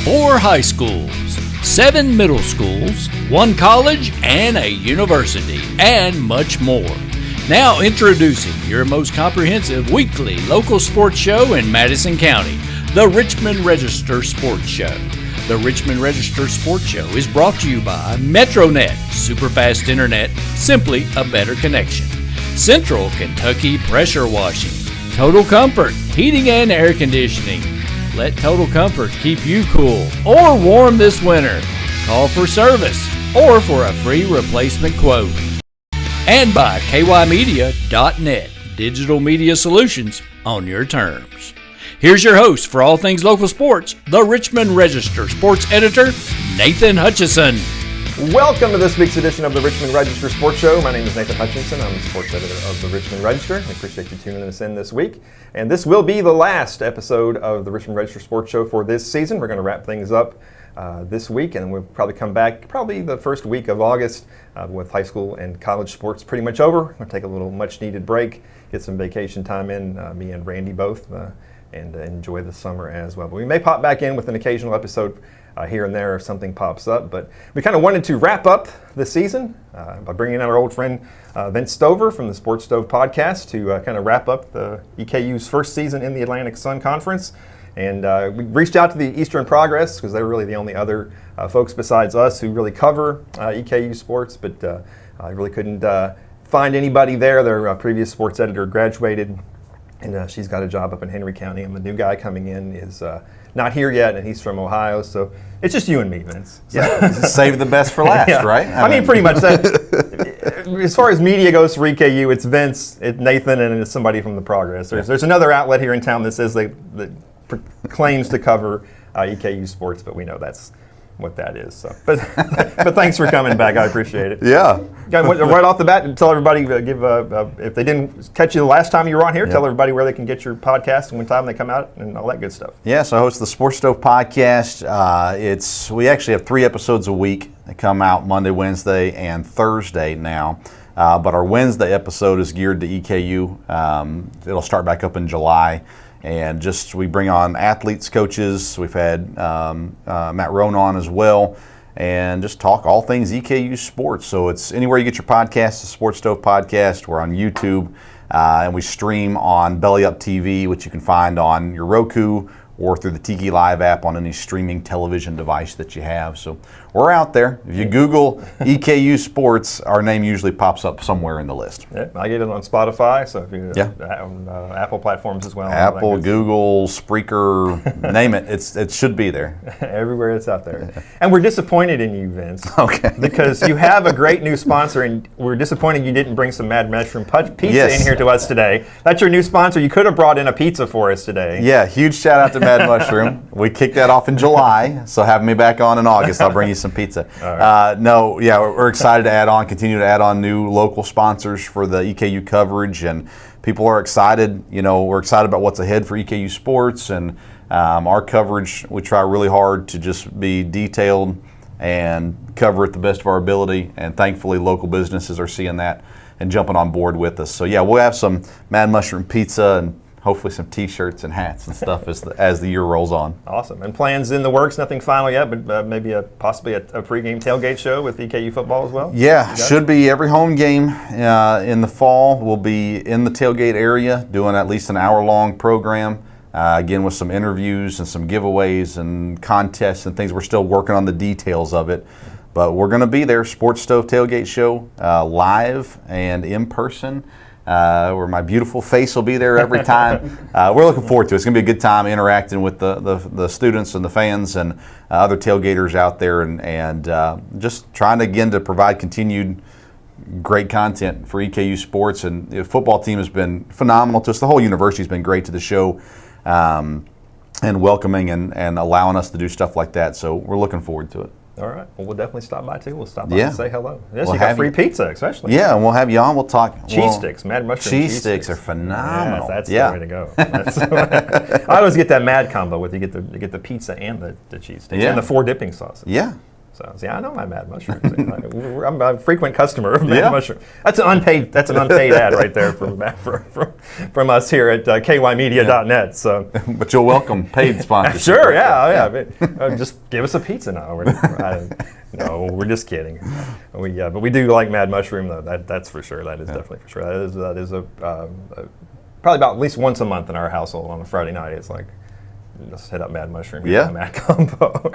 4 high schools, 7 middle schools, 1 college, and a university, and much more. Now introducing your most comprehensive weekly local sports show in Madison County, the Richmond Register Sports Show. The Richmond Register Sports Show is brought to you by Metronet, superfast internet, simply a better connection. Central Kentucky Pressure Washing, Total Comfort, heating and air conditioning. Let Total Comfort keep you cool or warm this winter. Call for service or for a free replacement quote. And by kymedia.net, digital media solutions on your terms. Here's your host for all things local sports, the Richmond Register sports editor, Nathan Hutchison. Welcome to this week's edition of the Richmond Register Sports Show. My name is Nathan Hutchinson. I'm the sports editor of the Richmond Register. I appreciate you tuning us in this week. And this will be the last episode of the Richmond Register Sports Show for this season. We're going to wrap things up this week, and we'll probably come back probably the first week of August with high school and college sports pretty much over. We'll take a little much-needed break, get some vacation time in, me and Randy both, and enjoy the summer as well. But we may pop back in with an occasional episode here and there if something pops up. But we kind of wanted to wrap up the season by bringing in our old friend Vince Stover from the Sports Stove podcast to kind of wrap up the EKU's first season in the ASUN Conference. And we reached out to the Eastern Progress because they were really the only other folks besides us who really cover EKU sports. But I really couldn't find anybody there. Their previous sports editor graduated, and she's got a job up in Henry County. And the new guy coming in is not here yet, and he's from Ohio, so it's just you and me, Vince. So. Yeah, save the best for last, yeah. Right? I mean, pretty much that. As far as media goes for EKU, it's Vince, it's Nathan, and it's somebody from the Progress. There's another outlet here in town that says that claims to cover EKU sports, but we know that's what that is. So, but thanks for coming back. I appreciate it. Yeah. Right off the bat, tell everybody, if they didn't catch you the last time you were on here, tell everybody where they can get your podcast and when time they come out and all that good stuff. Yeah, so I host the Sports Stove podcast. We actually have 3 episodes a week that come out Monday, Wednesday, and Thursday now. But our Wednesday episode is geared to EKU. It'll start back up in July. And we bring on athletes, coaches. We've had Matt Rohn on as well, and just talk all things EKU sports. So it's anywhere you get your podcast, the Sports Stove podcast. We're on YouTube, and we stream on Belly Up TV, which you can find on your Roku or through the Tiki Live app on any streaming television device that you have. So we're out there. If you Google EKU Sports, our name usually pops up somewhere in the list. Yeah, I get it on Spotify, so if you on Apple platforms as well. Apple, Google, Spreaker, name it. It should be there. Everywhere it's out there. Yeah. And we're disappointed in you, Vince. Okay. Because you have a great new sponsor, and we're disappointed you didn't bring some Mad Mushroom Pizza in here to us today. That's your new sponsor. You could have brought in a pizza for us today. Yeah, huge shout out to Mad Mushroom. We kicked that off in July, so have me back on in August. I'll bring you some pizza. Right. We're excited to continue to add on new local sponsors for the EKU coverage, and people are excited. We're excited about what's ahead for EKU sports, and our coverage, we try really hard to just be detailed and cover it the best of our ability, and thankfully local businesses are seeing that and jumping on board with us. So yeah, we'll have some Mad Mushroom Pizza and hopefully some T-shirts and hats and stuff as the year rolls on. Awesome. And plans in the works, nothing final yet, but maybe possibly a pregame tailgate show with EKU football as well? Yeah, should be every home game in the fall. We'll be in the tailgate area doing at least an hour-long program, again with some interviews and some giveaways and contests and things. We're still working on the details of it, but we're going to be there. Sports Stove Tailgate Show, live and in person. Where my beautiful face will be there every time. We're looking forward to it. It's going to be a good time interacting with the students and the fans and other tailgaters out there, and just trying to provide continued great content for EKU sports. And the football team has been phenomenal to us. The whole university has been great to the show, and welcoming and allowing us to do stuff like that. So we're looking forward to it. All right. Well, we'll definitely stop by, too. We'll stop by and say hello. Yes, we'll you got free pizza, especially. Yeah, and we'll have you on. We'll talk. Cheese sticks, Mad Mushroom cheese sticks are phenomenal. Yes, that's the way to go. I always get that mad combo with you get the pizza and the cheese sticks and the 4 dipping sauces. Yeah. So I know my Mad Mushrooms. I'm a frequent customer of Mad Mushroom. That's an unpaid ad right there from us here at kymedia.net. So, but you'll welcome paid sponsors. Sure, yeah. Just give us a pizza now. No, we're just kidding. But we do like Mad Mushroom though. That's for sure. That is definitely for sure. That is a probably about at least once a month in our household on a Friday night. It's like, let's hit up Mad Mushroom. Mad Combo.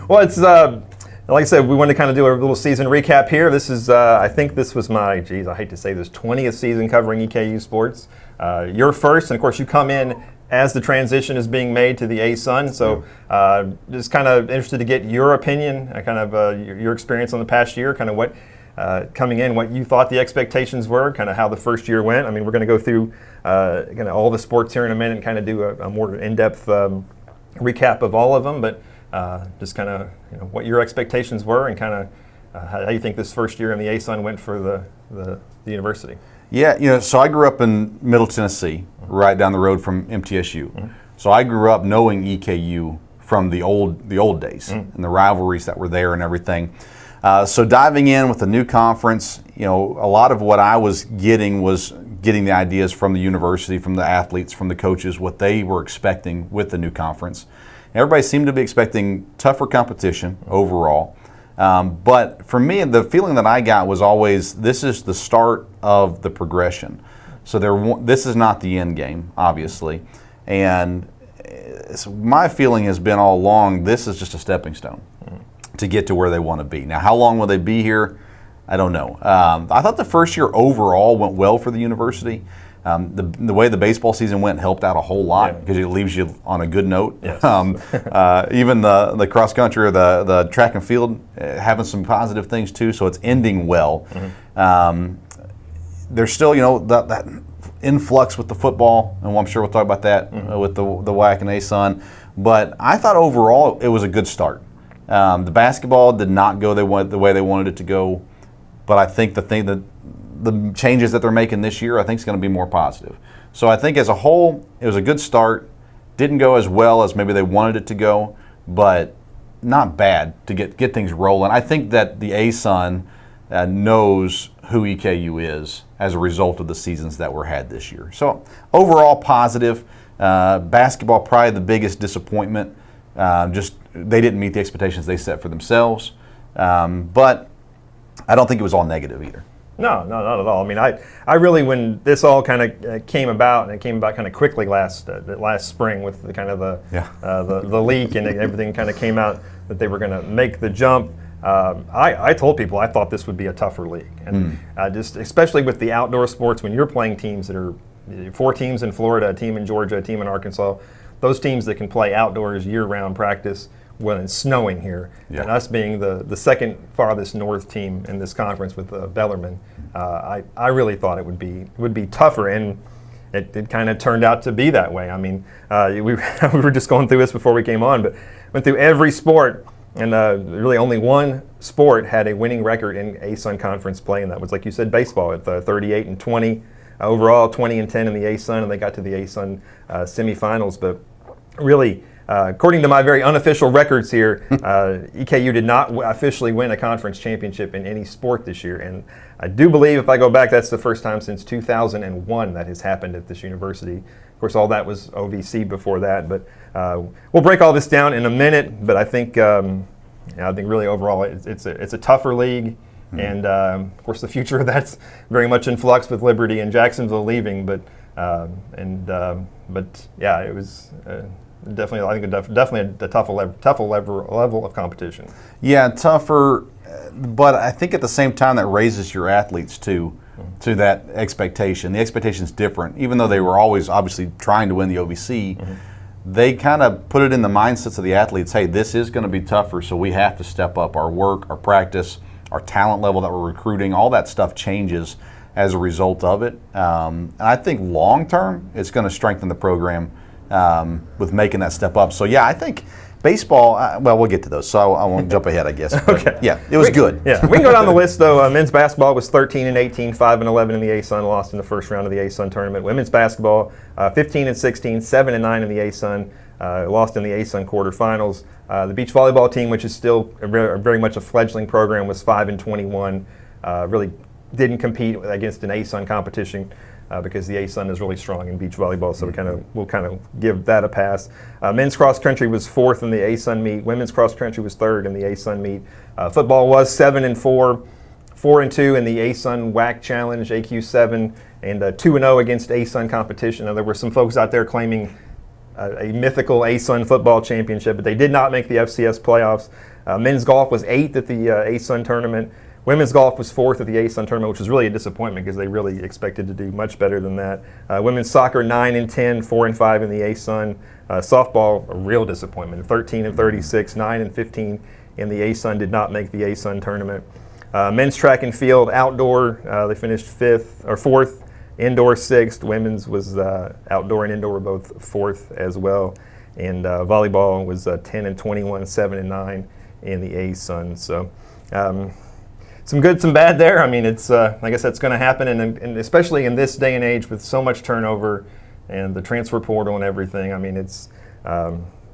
Well, it's like I said, we wanted to kind of do a little season recap here. This is, I think this was my, I hate to say this, 20th season covering EKU sports. Your first, and of course you come in as the transition is being made to the ASUN. So just kind of interested to get your opinion, kind of your experience on the past year, kind of what, coming in, what you thought the expectations were, kind of how the first year went. I mean, we're going to go through kind of all the sports here in a minute and kind of do a more in-depth recap of all of them, but just kind of what your expectations were and kind of how you think this first year in the ASUN went for the university. Yeah, so I grew up in Middle Tennessee, right down the road from MTSU. Mm-hmm. So I grew up knowing EKU from the old days and the rivalries that were there and everything. So diving in with the new conference, a lot of what I was getting the ideas from the university, from the athletes, from the coaches, what they were expecting with the new conference. Everybody seemed to be expecting tougher competition overall. But for me, the feeling that I got was always, this is the start of the progression. So this is not the end game, obviously. And so my feeling has been all along, this is just a stepping stone to get to where they want to be. Now, how long will they be here? I don't know. I thought the first year overall went well for the university. The way the baseball season went helped out a whole lot because it leaves you on a good note. Yes. Even the cross country or the track and field having some positive things too, so it's ending well. Mm-hmm. There's still, that influx with the football, and I'm sure we'll talk about that with the WAC and ASUN. But I thought overall it was a good start. The basketball did not go the way they wanted it to go, but I think the changes that they're making this year, I think is going to be more positive. So I think as a whole, it was a good start. Didn't go as well as maybe they wanted it to go, but not bad to get things rolling. I think that the ASUN knows who EKU is as a result of the seasons that were had this year. So overall positive. Basketball probably the biggest disappointment. Just they didn't meet the expectations they set for themselves. But I don't think it was all negative either. No, not at all. I mean, I really, when this all kind of came about, and it came about kind of quickly last spring with the kind of the leak and everything kind of came out that they were going to make the jump. I told people I thought this would be a tougher league, and just especially with the outdoor sports, when you're playing teams that are 4 teams in Florida, a team in Georgia, a team in Arkansas, those teams that can play outdoors year-round practice when it's snowing here, and us being the second farthest north team in this conference with Bellarmine, I really thought it would be tougher, and it kind of turned out to be that way. I mean, we were just going through this before we came on, but went through every sport, and really only one sport had a winning record in ASUN Conference play, and that was, like you said, baseball at 38-20 overall, 20-10 in the ASUN, and they got to the ASUN semifinals, but really. According to my very unofficial records here, EKU did not officially win a conference championship in any sport this year. And I do believe, if I go back, that's the first time since 2001 that has happened at this university. Of course, all that was OVC before that. But we'll break all this down in a minute. But I think really overall it's a tougher league. Mm-hmm. And, of course, the future of that's very much in flux with Liberty and Jacksonville leaving. But yeah, it was... Definitely, I think definitely a tougher level of competition. Yeah, tougher, but I think at the same time that raises your athletes to that expectation. The expectation's different, even though they were always obviously trying to win the OVC. Mm-hmm. They kind of put it in the mindsets of the athletes. Hey, this is going to be tougher, so we have to step up our work, our practice, our talent level that we're recruiting. All that stuff changes as a result of it. And I think long term, it's going to strengthen the program. With making that step up. So, yeah, I think baseball, well, we'll get to those, so I won't jump ahead, I guess. But, okay. Yeah, it was good. Yeah, we can go down the list, though. Men's basketball was 13-18, 5-11 in the ASUN, lost in the first round of the ASUN tournament. Women's basketball, 15-16, 7-9 in the ASUN. lost in the ASUN quarterfinals. The beach volleyball team, which is still very much a fledgling program, was 5-21. Really didn't compete against an ASUN competition because the ASUN is really strong in beach volleyball, so we'll kind of give that a pass. Men's cross country was 4th in the ASUN meet. Women's cross country was 3rd in the ASUN meet. Football was 7-4, 4-2 in the ASUN WAC Challenge, AQ7, and 2-0 against ASUN competition. Now, there were some folks out there claiming a mythical ASUN football championship, but they did not make the FCS playoffs. Men's golf was 8th at the ASUN tournament. Women's golf was 4th at the ASUN tournament, which was really a disappointment because they really expected to do much better than that. Women's soccer 9-10, 4-5 in the ASUN. Softball, a real disappointment, 13-36, 9-15 in the ASUN. Did not make the ASUN tournament. Men's track and field outdoor, they finished 4th. Indoor 6th. Women's was outdoor and indoor were both 4th as well. And volleyball was 10-21, 7-9 in the ASUN. So some good, some bad there. I mean, it's I guess that's going to happen, and especially in this day and age with so much turnover and the transfer portal and everything. I mean, it's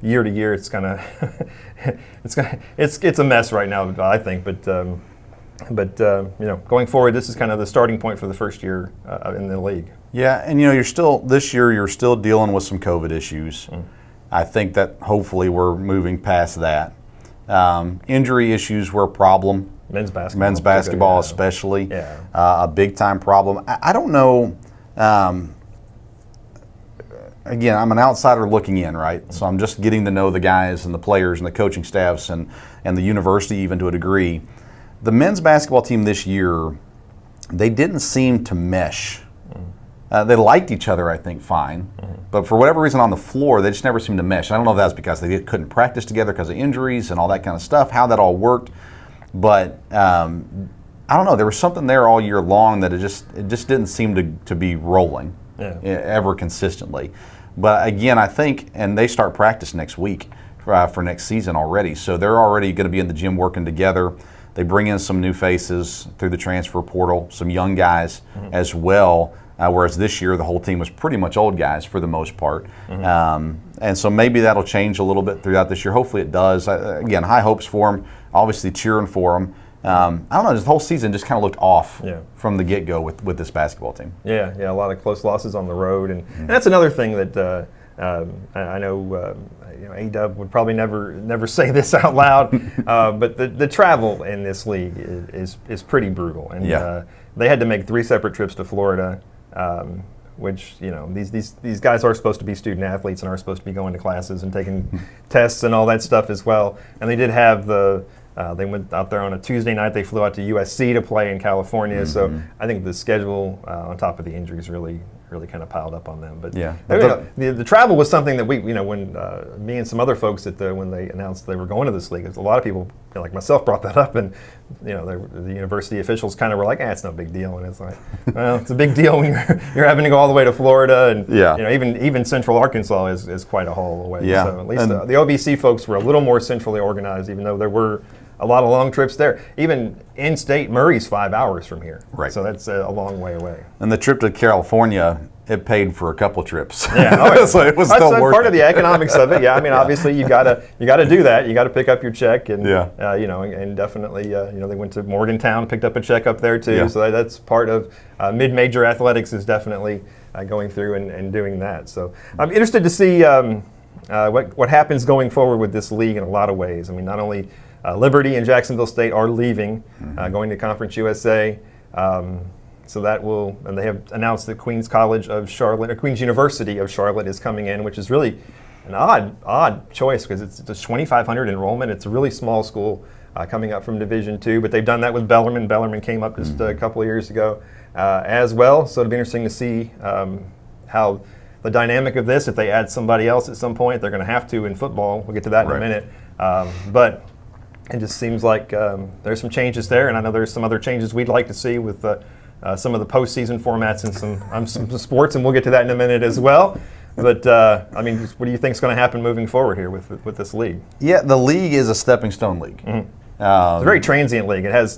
year to year. It's kind of it's a mess right now, I think. But going forward, this is kind of the starting point for the first year in the league. Yeah, and this year you're still dealing with some COVID issues. I think that hopefully we're moving past that. Injury issues were a problem. Men's basketball. Especially. Yeah. A big time problem. I don't know. Again, I'm an outsider looking in, right? So I'm just getting to know the guys and the players and the coaching staffs and the university even to a degree. The men's basketball team this year, they didn't seem to mesh. They liked each other, I think, fine. But for whatever reason on the floor, they just never seemed to mesh. I don't know if that's because they couldn't practice together because of injuries and all that kind of stuff, how that all worked. But I don't know. There was something there all year long that it just didn't seem to be rolling ever consistently. But again, I think, and they start practice next week for next season already. So they're already going to be in the gym working together. They bring in some new faces through the transfer portal, some young guys as well, whereas this year the whole team was pretty much old guys for the most part. And so maybe that'll change a little bit throughout this year. Hopefully it does. Again, high hopes for them, obviously cheering for them. I don't know, this whole season just kind of looked off from the get-go with this basketball team. Yeah, a lot of close losses on the road. And that's another thing that I know A-Dub would probably never say this out loud, but the travel in this league is pretty brutal. And they had to make 3 separate trips to Florida, which these guys are supposed to be student athletes and are supposed to be going to classes and taking tests and all that stuff as well. And they did have they went out there on a Tuesday night. They flew out to USC to play in California. So I think the schedule on top of the injuries really kind of piled up on them. But the travel was something that we, when me and some other folks when they announced they were going to this league, a lot of people like myself brought that up, and the university officials kind of were like, it's no big deal. And it's like, well, it's a big deal when you're having to go all the way to Florida, and even Central Arkansas is quite a haul away. Yeah. So at least the OVC folks were a little more centrally organized, even though there were a lot of long trips there. Even in-state, Murray's 5 hours from here. Right. So that's a long way away. And the trip to California, it paid for a couple trips. Yeah, so it was that's still worth part it. of the economics of it. Yeah, I mean, obviously you gotta do that. You got to pick up your check, and and definitely they went to Morgantown, picked up a check up there too. Yeah. So that's part of mid-major athletics is definitely going through and doing that. So I'm interested to see what happens going forward with this league in a lot of ways. I mean, not only Liberty and Jacksonville State are leaving, going to Conference USA. So that will, and they have announced that Queens University of Charlotte is coming in, which is really an odd choice because it's 2,500 enrollment. It's a really small school coming up from Division II, but they've done that with Bellarmine. Bellarmine came up just a couple of years ago as well. So it'll be interesting to see how the dynamic of this, if they add somebody else at some point, they're going to have to in football. We'll get to that in a minute. But it just seems like there's some changes there, and I know there's some other changes we'd like to see with some of the postseason formats and some sports, and we'll get to that in a minute as well. But I mean, what do you think is going to happen moving forward here with this league? Yeah, the league is a stepping stone league. It's a very transient league. It has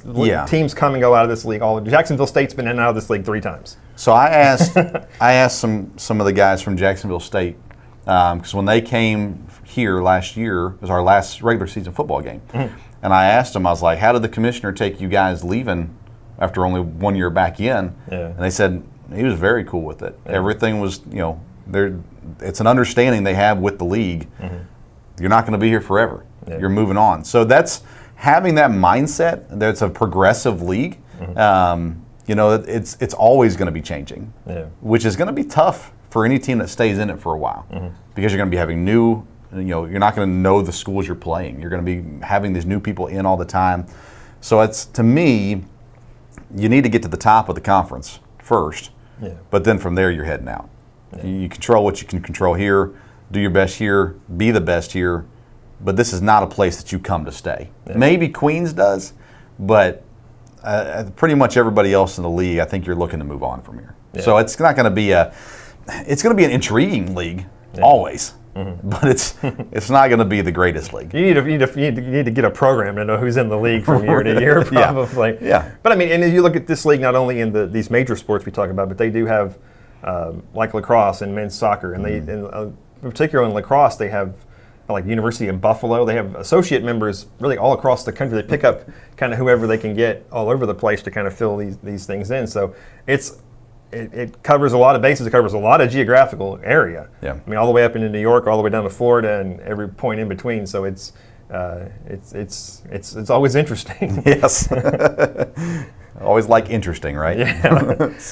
teams come and go out of this league. Jacksonville State's been in and out of this league 3 times. So I asked some of the guys from Jacksonville State Because when they came here last year, it was our last regular season football game. And I asked them, I was like, how did the commissioner take you guys leaving after only 1 year back in? And they said he was very cool with it. Everything was, it's an understanding they have with the league. You're not going to be here forever. You're moving on. So that's having that mindset that it's a progressive league. It's always going to be changing, which is going to be tough for any team that stays in it for a while, because you're going to be having new, you're not going to know the schools you're playing. You're going to be having these new people in all the time. So it's, to me, you need to get to the top of the conference first, but then from there you're heading out. You control what you can control here, do your best here, be the best here, but this is not a place that you come to stay. Maybe Queens does, but pretty much everybody else in the league, I think you're looking to move on from here. So it's not going to be it's going to be an intriguing league, always. But it's not going to be the greatest league. You need to get a program to know who's in the league from year to year, probably. But I mean, and if you look at this league, not only in these major sports we talk about, but they do have like lacrosse and men's soccer, and they, particularly in lacrosse, they have like University of Buffalo. They have associate members really all across the country. They pick up kind of whoever they can get all over the place to kind of fill these things in. So it covers a lot of bases. It covers a lot of geographical area. I mean, all the way up into New York, all the way down to Florida, and every point in between. So it's always interesting. Yes. Always like interesting, right?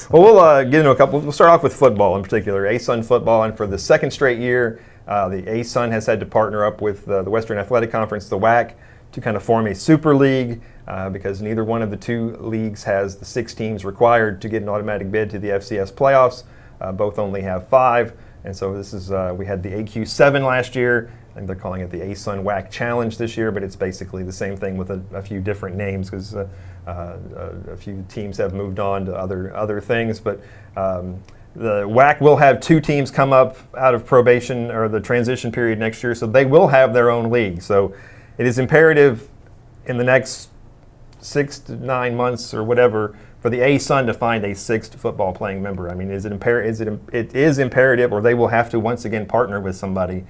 Well, we'll get into a couple. We'll start off with football in particular, ASUN football, and for the second straight year, the ASUN has had to partner up with the Western Athletic Conference, the WAC, to kind of form a super league, because neither one of the two leagues has the 6 teams required to get an automatic bid to the FCS playoffs. Both only have 5, and so this is we had the AQ7 last year, and they're calling it the ASUN WAC Challenge this year, but it's basically the same thing with a few different names, because a few teams have moved on to other things. But the WAC will have 2 teams come up out of probation or the transition period next year, so they will have their own league. So it is imperative in the next 6 to 9 months or whatever for the ASUN to find a 6th football playing member. I mean, it is imperative, or they will have to once again partner with somebody.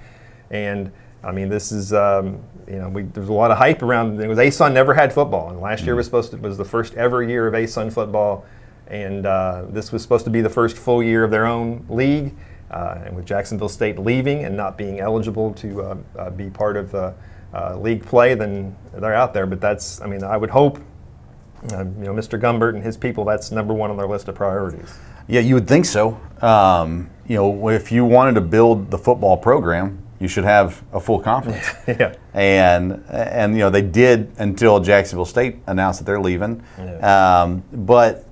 And I mean, this is there's a lot of hype around. It was ASUN never had football, and last year was the first ever year of ASUN football, and this was supposed to be the first full year of their own league. And with Jacksonville State leaving and not being eligible to be part of league play, then they're out there. But that's, I mean, I would hope, Mr. Gumbert and his people, that's number one on their list of priorities. Yeah, you would think so. If you wanted to build the football program, you should have a full conference. And they did until Jacksonville State announced that they're leaving. But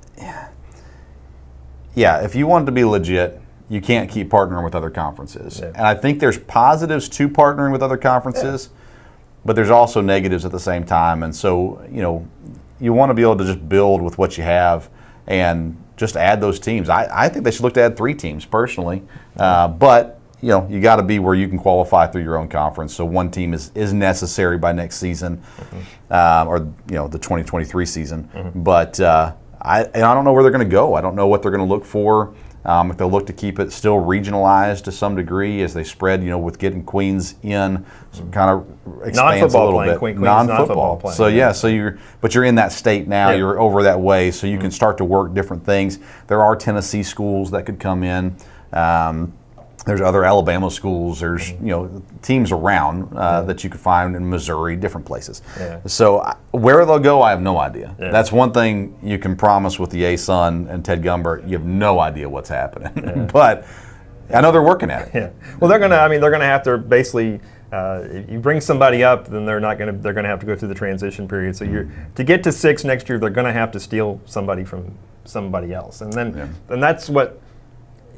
if you wanted to be legit, you can't keep partnering with other conferences. And I think there's positives to partnering with other conferences, but there's also negatives at the same time. And so, you want to be able to just build with what you have and just add those teams. I think they should look to add 3 teams personally, but you got to be where you can qualify through your own conference. So 1 team is necessary by next season, or the 2023 season. But I don't know where they're going to go. I don't know what they're going to look for. If they'll look to keep it still regionalized to some degree as they spread, with getting Queens in, kind of expands a little bit. Queens non-football playing. So you're in that state now. You're over that way, so you can start to work different things. There are Tennessee schools that could come in. There's other Alabama schools. There's teams around that you could find in Missouri, different places. So where they'll go, I have no idea. That's one thing you can promise with the ASUN and Ted Gumbert. You have no idea what's happening, but I know they're working at it. Well, they're gonna have to basically. If you bring somebody up, then they're gonna have to go through the transition period. So to get to 6 next year, they're gonna have to steal somebody from somebody else, and that's what.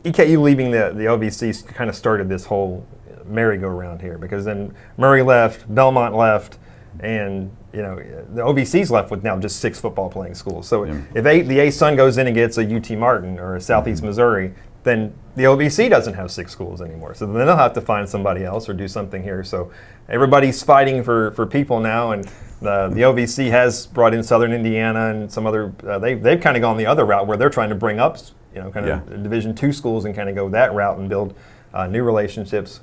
EKU leaving the OVC kind of started this whole merry-go-round here, because then Murray left, Belmont left, and the OVC's left with now just 6 football playing schools. So if the ASUN goes in and gets a UT Martin or a Southeast Missouri, then the OVC doesn't have 6 schools anymore. So then they'll have to find somebody else or do something here. So everybody's fighting for people now, and The OVC has brought in Southern Indiana and some other. They've kind of gone the other route where they're trying to bring up, kind of Division II schools and kind of go that route and build new relationships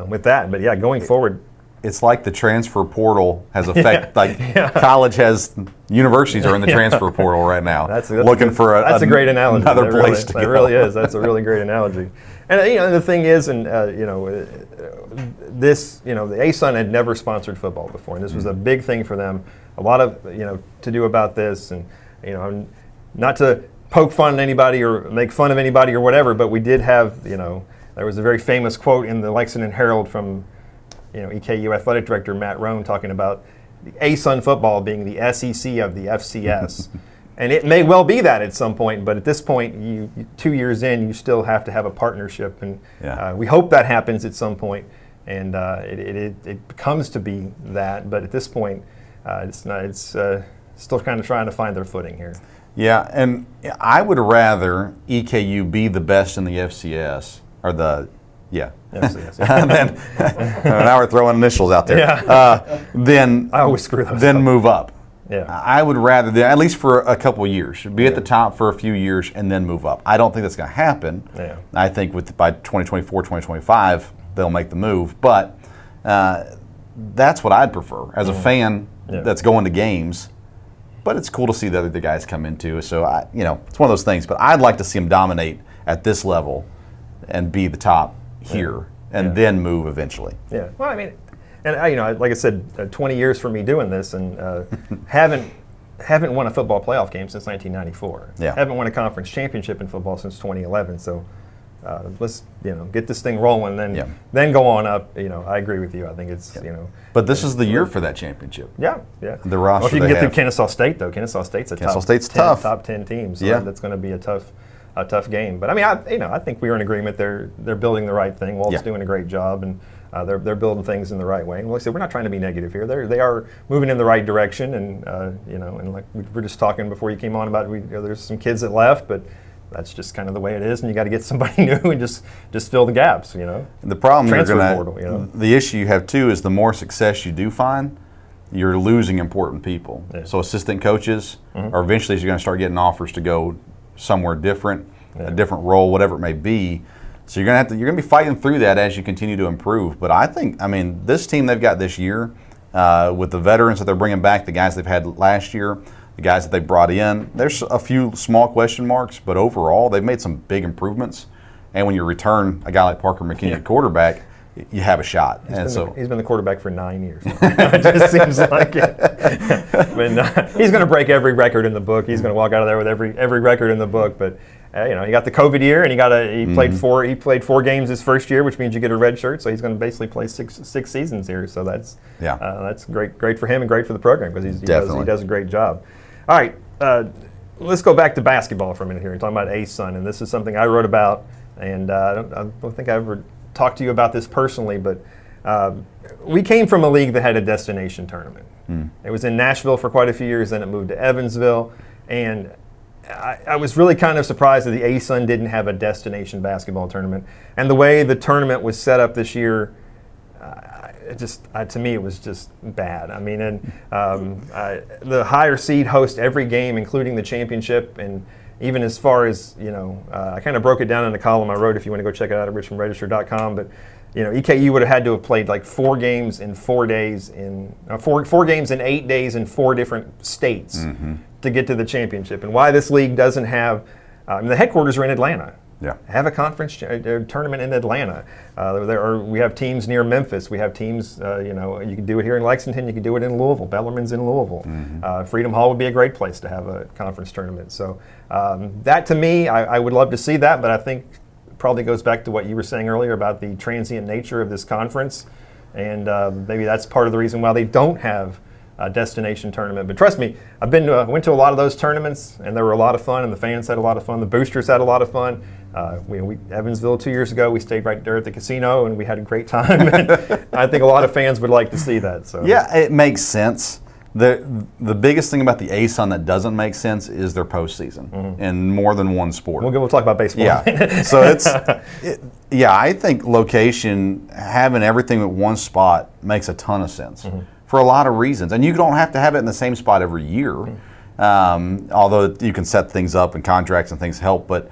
with that. But yeah, going forward. It's like the transfer portal has college has, universities are in the transfer portal right now. That's for a great analogy. Another place to go. It really is. That's a really great analogy. And the thing is, and this, the ASUN had never sponsored football before, and this was a big thing for them. A lot of to do about this, and not to poke fun at anybody or make fun of anybody or whatever, but we did have there was a very famous quote in the Lexington Herald from EKU athletic director Matt Rohn talking about the ASUN football being the SEC of the FCS. And it may well be that at some point, but at this point, you 2 years in, you still have to have a partnership. And we hope that happens at some point, and it comes to be that. But at this point, it's still kind of trying to find their footing here. Yeah, and I would rather EKU be the best in the FCS, or the FCS. Now we're throwing initials out there. Then I always screw those then up. Move up. Yeah. I would rather, at least for a couple of years, be at the top for a few years and then move up. I don't think that's going to happen. Yeah. I think by 2024, 2025, they'll make the move. But that's what I'd prefer as a fan that's going to games. But it's cool to see the other guys come into. So it's one of those things. But I'd like to see them dominate at this level and be the top here, and then move eventually. Yeah. Well, I mean, and like I said, 20 years for me doing this, and haven't won a football playoff game since 1994. Yeah. Haven't won a conference championship in football since 2011. So let's get this thing rolling, then go on up. I agree with you. I think it's But this is the year for that championship. Yeah. The roster. Well, if you can get through Kennesaw State, though, Kennesaw State's top 10 team. So that's going to be a tough game. But I mean, I think we were in agreement. They're building the right thing. Walt's doing a great job, and they're building things in the right way. And like I said, we're not trying to be negative here. They are moving in the right direction, and and like we were just talking before you came on about there's some kids that left, but that's just kind of the way it is, and you got to get somebody new and just fill the gaps. The problem portal. The issue you have too is the more success you do find, you're losing important people. Yeah. So assistant coaches are eventually you're going to start getting offers to go somewhere different, a different role, whatever it may be. So you're going to be fighting through that as you continue to improve. But I think, this team they've got this year, with the veterans that they're bringing back, the guys they've had last year, the guys that they brought in, there's a few small question marks, but overall they've made some big improvements. And when you return a guy like Parker McKinney at quarterback, you have a shot. He's been the quarterback for 9 years. It just seems like it. But he's going to break every record in the book. He's going to walk out of there with every record in the book. But he got the COVID year, and he played 4 games his first year, which means you get a red shirt. So he's going to basically play six seasons here. So that's great for him and great for the program, because he does a great job. All right, let's go back to basketball for a minute here and talk about ASUN. And this is something I wrote about, and I don't think I ever talked to you about this personally, but we came from a league that had a destination tournament. It was in Nashville for quite a few years, then it moved to Evansville, and I was really kind of surprised that the ASUN didn't have a destination basketball tournament. And the way the tournament was set up this year, to me, it was just bad. I mean, the higher seed host every game, including the championship, and even as far as, I kind of broke it down in a column I wrote, if you want to go check it out at richmondregister.com, but, EKU would have had to have played like 4 games in 4 days four games in 8 days in 4 different states to get to the championship. And why this league doesn't have, the headquarters are in Atlanta. Yeah. Have a conference tournament in Atlanta. We have teams near Memphis. We have teams, you can do it here in Lexington. You can do it in Louisville. Bellarmine's in Louisville. Freedom Hall would be a great place to have a conference tournament. So that, to me, I would love to see that, but I think it probably goes back to what you were saying earlier about the transient nature of this conference, and maybe that's part of the reason why they don't have a destination tournament. But trust me, I went to a lot of those tournaments, and they were a lot of fun, and the fans had a lot of fun. The boosters had a lot of fun. Evansville 2 years ago, we stayed right there at the casino, and we had a great time. And I think a lot of fans would like to see that. So yeah, it makes sense. The biggest thing about the ASUN that doesn't make sense is their postseason in more than one sport. We'll talk about baseball. Yeah, so I think location, having everything at one spot makes a ton of sense. for a lot of reasons. And you don't have to have it in the same spot every year, although you can set things up and contracts and things help. But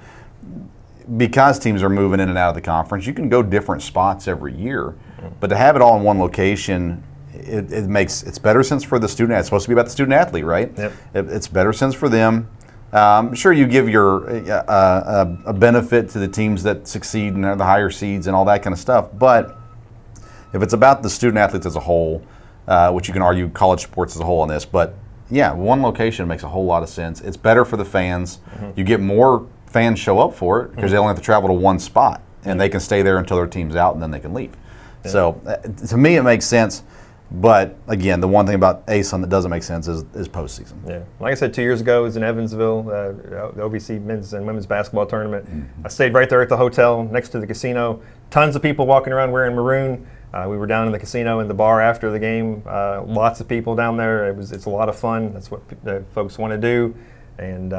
because teams are moving in and out of the conference, you can go different spots every year. But to have it all in one location, it's better sense for the student. It's supposed to be about the student athlete, right? Yep. It's better sense for them. Sure, you give your a benefit to the teams that succeed and are the higher seeds and all that kind of stuff. But if it's about the student athletes as a whole, which you can argue college sports as a whole on this, but yeah, one location makes a whole lot of sense. It's better for the fans. You get more fans show up for it because they only have to travel to one spot, and they can stay there until their team's out, and then they can leave. Yeah. So to me, it makes sense. But again, the one thing about ASUN that doesn't make sense is postseason. Yeah, like I said, 2 years ago, it was in Evansville, the OVC men's and women's basketball tournament. I stayed right there at the hotel next to the casino. Tons of people walking around wearing maroon. We were down in the casino in the bar after the game. Lots of people down there. It's a lot of fun. That's what folks want to do, and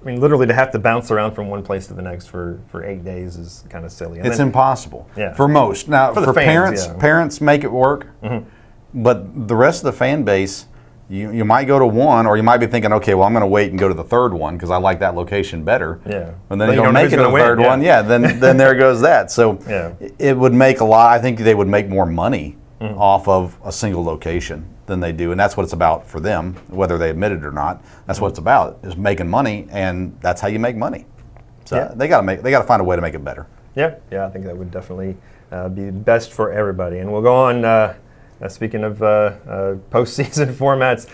literally to have to bounce around from one place to the next for 8 days is kind of silly. And it's impossible for most. Now, for fans, parents make it work, but the rest of the fan base, you might go to one, or you might be thinking, okay, well, I'm going to wait and go to the third one because I like that location better. Yeah. And then you don't make it to the third one. Yeah, then there goes that. So it would make I think they would make more money off of a single location than they do, and that's what it's about for them, whether they admit it or not. That's what it's about, is making money, and that's how you make money. So they got to find a way to make it better. Yeah, I think that would definitely be best for everybody. And we'll go on. Speaking of postseason formats,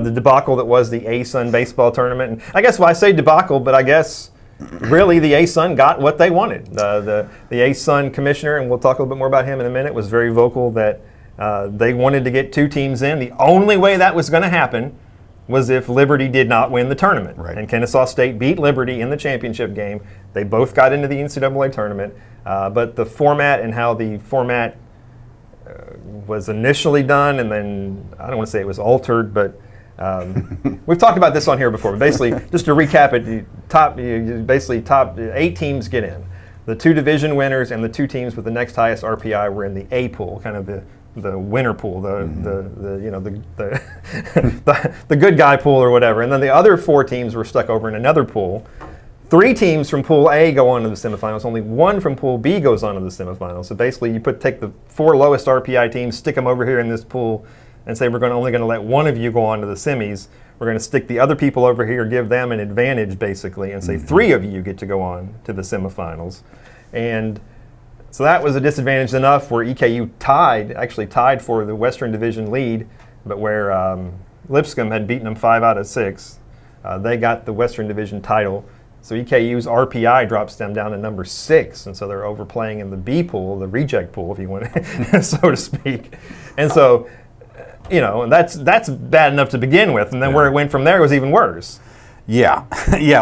the debacle that was the ASUN baseball tournament. And I guess I say debacle, but I guess really the ASUN got what they wanted. The ASUN commissioner, and we'll talk a little bit more about him in a minute, was very vocal that they wanted to get 2 teams in. The only way that was going to happen was if Liberty did not win the tournament. Right. And Kennesaw State beat Liberty in the championship game. They both got into the NCAA tournament. But the format and how the format was initially done, and then I don't want to say it was altered, but we've talked about this on here before. But basically, just to recap it, top 8 teams get in. The 2 division winners and the 2 teams with the next highest RPI were in the A pool, kind of the winner pool, the good guy pool or whatever. And then the other 4 teams were stuck over in another pool. 3 teams from Pool A go on to the semifinals. Only 1 from Pool B goes on to the semifinals. So basically, you take the 4 lowest RPI teams, stick them over here in this pool, and say we're only going to let 1 of you go on to the semis. We're going to stick the other people over here, give them an advantage basically, and say 3 of you get to go on to the semifinals. And so that was a disadvantage enough where EKU tied for the Western Division lead, but where Lipscomb had beaten them 5 out of 6, they got the Western Division title. So EKU's RPI drops them down to number 6, and so they're overplaying in the B pool, the reject pool, if you want, so to speak. And so, and that's bad enough to begin with, and then where it went from there was even worse. Yeah,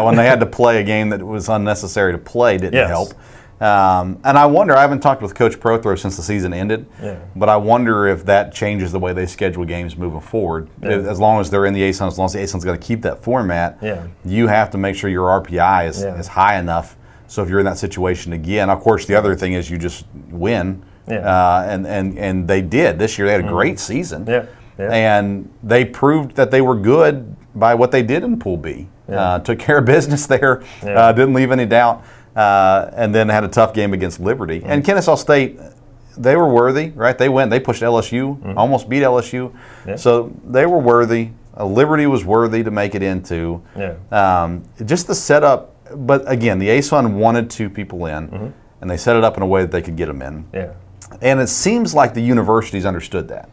when they had to play a game that was unnecessary to play didn't help. And I wonder, I haven't talked with Coach Prothro since the season ended, but I wonder if that changes the way they schedule games moving forward. As long as they're in the ASUN, as long as the ASUN's going to keep that format, you have to make sure your RPI is high enough. So if you're in that situation again, of course, the other thing is you just win. And they did. This year they had a great season. And they proved that they were good by what they did in Pool B. Took care of business there, didn't leave any doubt. And then had a tough game against Liberty. And Kennesaw State, they were worthy, right? They went, they pushed LSU, almost beat LSU. So they were worthy. Liberty was worthy to make it into. Just the setup, but again, the ASUN wanted 2 people in, and they set it up in a way that they could get them in. And it seems like the universities understood that.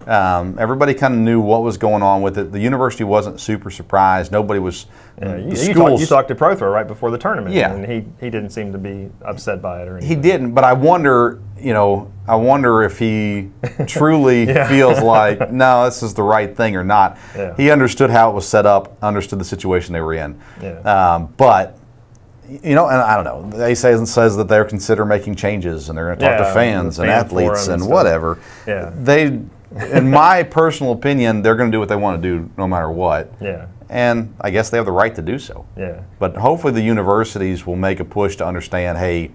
Everybody kind of knew what was going on with it. The university wasn't super surprised. Nobody was. You talked to Prothro right before the tournament, and he didn't seem to be upset by it or anything. He didn't, but I wonder if he truly feels like, no, this is the right thing or not. He understood how it was set up, understood the situation they were in. But and I don't know. The ASUN says that they're considering making changes, and they're going to talk to fans and athletes and whatever. They, in my personal opinion, they're going to do what they want to do no matter what. And I guess they have the right to do so. But hopefully the universities will make a push to understand, hey,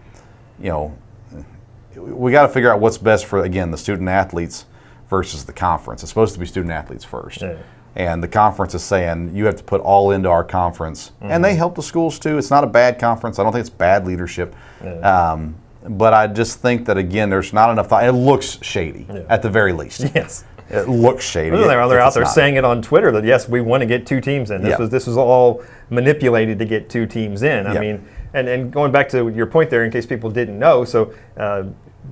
we got to figure out what's best for, again, the student athletes. versus the conference. It's supposed to be student athletes first. Yeah. And the conference is saying, you have to put all into our conference. And they help the schools too. It's not a bad conference. I don't think it's bad leadership. Yeah. But I just think that, again, there's not enough thought. It looks shady, at the very least. Yes. It looks shady. They're out there saying it on Twitter that, yes, we want to get 2 teams in. This was all manipulated to get 2 teams in. I mean, and going back to your point there, in case people didn't know, so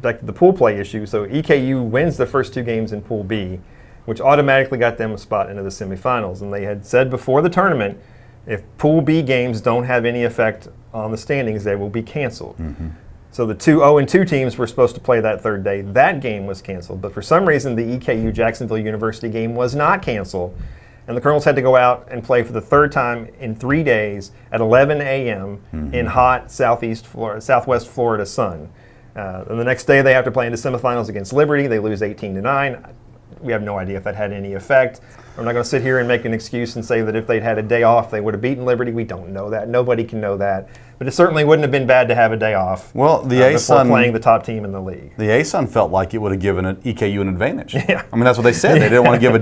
back to the pool play issue, so EKU wins the first 2 games in Pool B, which automatically got them a spot into the semifinals. And they had said before the tournament, if Pool B games don't have any effect on the standings, they will be canceled. So the 2 0-2 teams were supposed to play that third day. That game was canceled. But for some reason, the EKU Jacksonville University game was not canceled. And the Colonels had to go out and play for the third time in 3 days at 11 a.m. in hot southwest Florida sun. And the next day, they have to play into semifinals against Liberty. They lose 18-9. We have no idea if that had any effect. I'm not going to sit here and make an excuse and say that if they'd had a day off, they would have beaten Liberty. We don't know that. Nobody can know that. But it certainly wouldn't have been bad to have a day off. Well, the before playing the top team in the league. The ASUN felt like it would have given EKU an advantage. I mean, that's what they said. They didn't want to give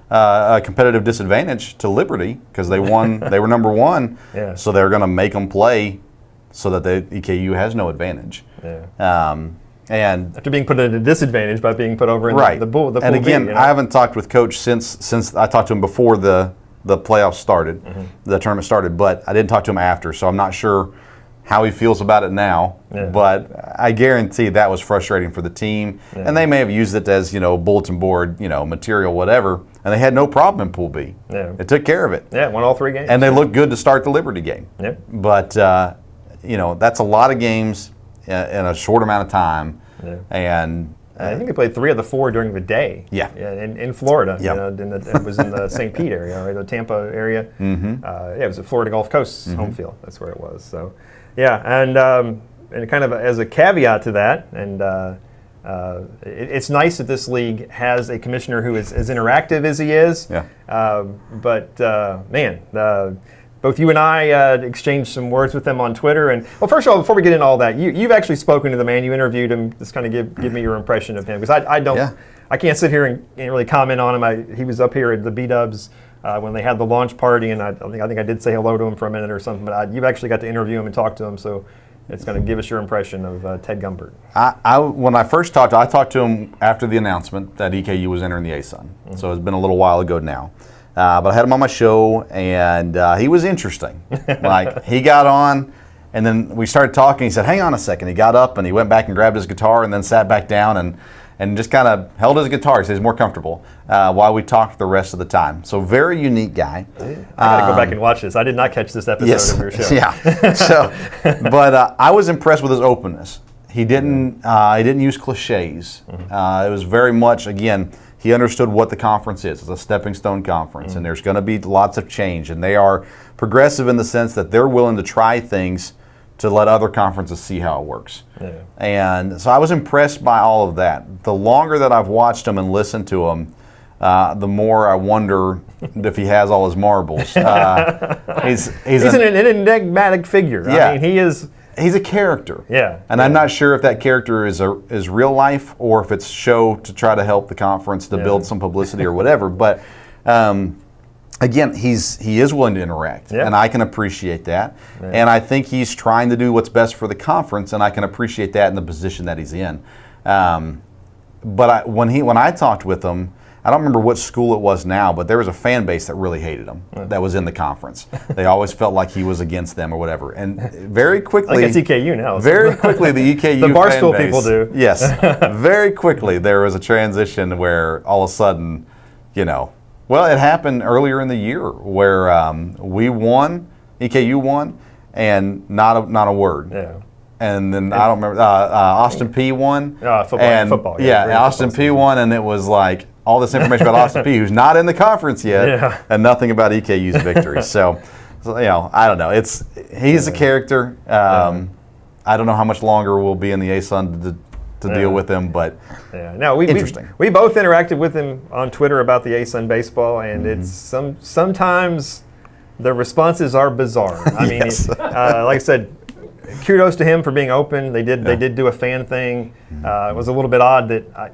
a competitive disadvantage to Liberty because they won. They were number 1, so they were going to make them play so that the EKU has no advantage. And after being put at a disadvantage by being put over in the pool. And again, I haven't talked with Coach since I talked to him before the playoffs started, the tournament started, but I didn't talk to him after, so I'm not sure how he feels about it now. But I guarantee that was frustrating for the team, and they may have used it as bulletin board material, whatever, and they had no problem in Pool B. They took care of it. Won all 3 games, and they looked good to start the Liberty game. But that's a lot of games in a short amount of time, and I think they played 3 of the 4 during the day. In Florida. It was in the St. Pete area, or the Tampa area. It was at Florida Gulf Coast home field. That's where it was. So, and kind of as a caveat to that, and it's nice that this league has a commissioner who is as interactive as he is. Both you and I exchanged some words with him on Twitter. And well, first of all, before we get into all that, you've actually spoken to the man. You interviewed him. Just kind of give me your impression of him, because I can't sit here and really comment on him. He was up here at the B-Dubs when they had the launch party, and I think I did say hello to him for a minute or something. But you've actually got to interview him and talk to him, so it's going to give us your impression of Ted Gumbert. When I first talked to him after the announcement that EKU was entering the ASUN. So it's been a little while ago now. But I had him on my show, and he was interesting. He got on, and then we started talking. He said, hang on a second. He got up, and he went back and grabbed his guitar and then sat back down and just kind of held his guitar. He said he's more comfortable while we talked the rest of the time. So very unique guy. I got to go back and watch this. I did not catch this episode of your show. But I was impressed with his openness. He didn't use cliches. It was very much, again, he understood what the conference is. It's a stepping stone conference, and there's going to be lots of change. And they are progressive in the sense that they're willing to try things to let other conferences see how it works. And so I was impressed by all of that. The longer that I've watched him and listened to him, the more I wonder if he has all his marbles. He's an enigmatic figure. I mean, he is. He's a character. And I'm not sure if that character is real life or if it's show to try to help the conference to build some publicity or whatever. But again, he is willing to interact, and I can appreciate that. And I think he's trying to do what's best for the conference, and I can appreciate that in the position that he's in. But when I talked with him, I don't remember what school it was now, but there was a fan base that really hated him that was in the conference. They always felt like he was against them or whatever. And very quickly, I think it's EKU now. Very quickly, the EKU the Barstool fan base, people do. Yes, very quickly there was a transition where all of a sudden, well, it happened earlier in the year where we won, EKU won, and not a word. And then I don't remember. Austin P won. Football. Austin P won, and it was like all this information about Austin P, who's not in the conference yet, and nothing about EKU's victory. So I don't know. He's a character. I don't know how much longer we'll be in the ASUN to deal with him, but interesting. We both interacted with him on Twitter about the ASUN baseball, and it's sometimes the responses are bizarre. I mean, like I said, kudos to him for being open. They did do a fan thing. It was a little bit odd that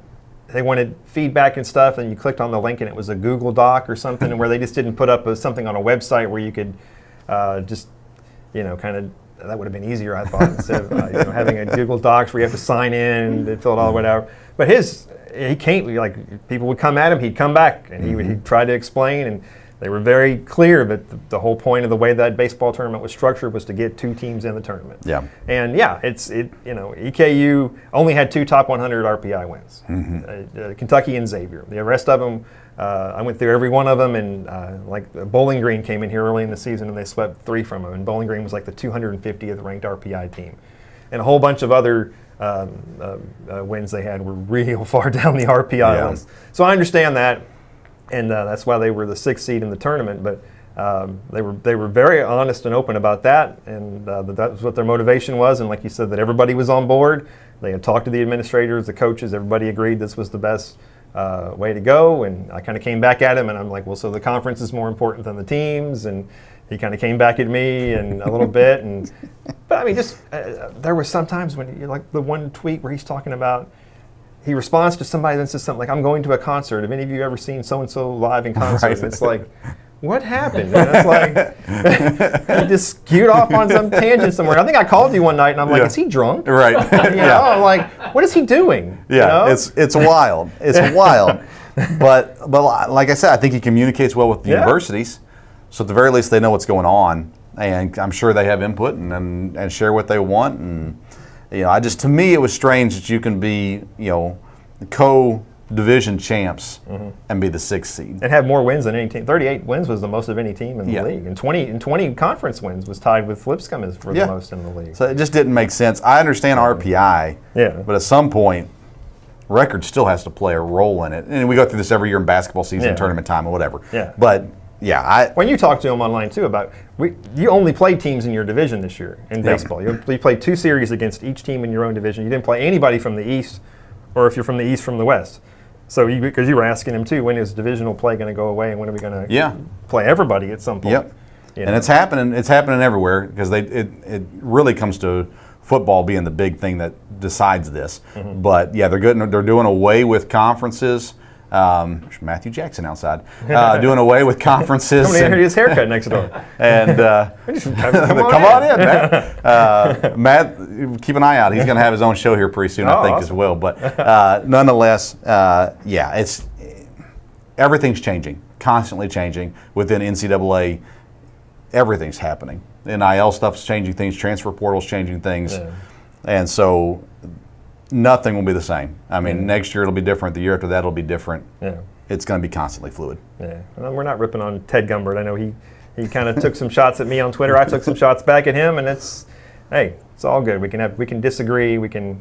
they wanted feedback and stuff, and you clicked on the link and it was a Google Doc or something, and where they just didn't put up something on a website where you could just, kind of, that would have been easier, I thought, instead of having a Google Docs where you have to sign in and fill it all out. But he came, like, people would come at him, he'd come back, and he'd try to explain, and they were very clear that the whole point of the way that baseball tournament was structured was to get 2 teams in the tournament. Yeah. And EKU only had 2 top 100 RPI wins, Kentucky and Xavier. The rest of them, I went through every one of them, and like Bowling Green came in here early in the season and they swept 3 from them. And Bowling Green was like the 250th ranked RPI team, and a whole bunch of other wins they had were real far down the RPI list. So I understand that. And that's why they were the 6th seed in the tournament. But they were very honest and open about that, and that was what their motivation was. And like you said, that everybody was on board. They had talked to the administrators, the coaches. Everybody agreed this was the best way to go. And I kind of came back at him, and I'm like, well, so the conference is more important than the teams. And he kind of came back at me and a little bit. But I mean, just there were some times when like the one tweet where he's talking about. He responds to somebody that says something like, I'm going to a concert. Have any of you ever seen so-and-so live in concert? Right. It's like, what happened? And it's like, he just skewed off on some tangent somewhere. I think I called you one night, and I'm like, is he drunk? Right. I'm like, what is he doing? Yeah, it's wild. It's wild. But like I said, I think he communicates well with the universities. So at the very least, they know what's going on. And I'm sure they have input and share what they want. And to me, it was strange that you can be, co-division champs and be the 6th seed. And have more wins than any team. 38 wins was the most of any team in the league. And 20 conference wins was tied with Lipscomb as for the most in the league. So it just didn't make sense. I understand RPI, but at some point, record still has to play a role in it. And we go through this every year in basketball season, tournament time, or whatever. Yeah. But when you talk to him online too about you only played teams in your division this year in baseball. You played 2 series against each team in your own division. You didn't play anybody from the East, or if you're from the East, from the West. So because you were asking him too, when is divisional play going to go away, and when are we going to play everybody at some point? Yep. And it's happening. It's happening everywhere because it really comes to football being the big thing that decides this. But they're good. They're doing away with conferences. There's Matthew Jackson outside, doing away with conferences. Somebody heard his haircut next door. And come on in, Matt. Matt, keep an eye out. He's going to have his own show here pretty soon, I think, awesome. As well. But nonetheless, it's everything's changing, constantly changing within NCAA. Everything's happening. NIL stuff's changing things. Transfer portal's changing things, and so. Nothing will be the same. I mean, next year it'll be different. The year after that it'll be different. Yeah. It's going to be constantly fluid. Yeah. Well, we're not ripping on Ted Gumbert. I know he kind of took some shots at me on Twitter. I took some shots back at him, and it's all good. We can disagree. We can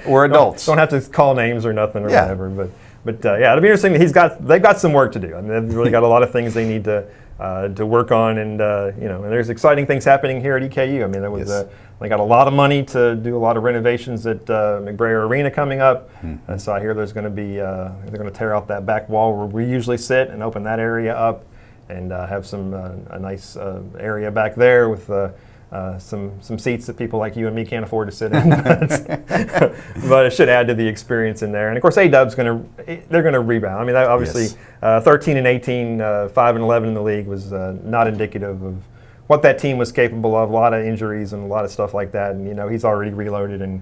we're adults. Don't have to call names or nothing or whatever. But it'll be interesting. They've got some work to do. I mean, they've really got a lot of things they need to work on, and and there's exciting things happening here at EKU. I mean, there was they got a lot of money to do a lot of renovations at McBrayer Arena coming up. So I hear there's going to be they're going to tear out that back wall where we usually sit and open that area up, and have some a nice area back there with some seats that people like you and me can't afford to sit in. But it should add to the experience in there. And of course, A-Dub's they're going to rebound. I mean, obviously, 13-18, 5-11 in the league was not indicative of what that team was capable of. A lot of injuries and a lot of stuff like that. And he's already reloaded and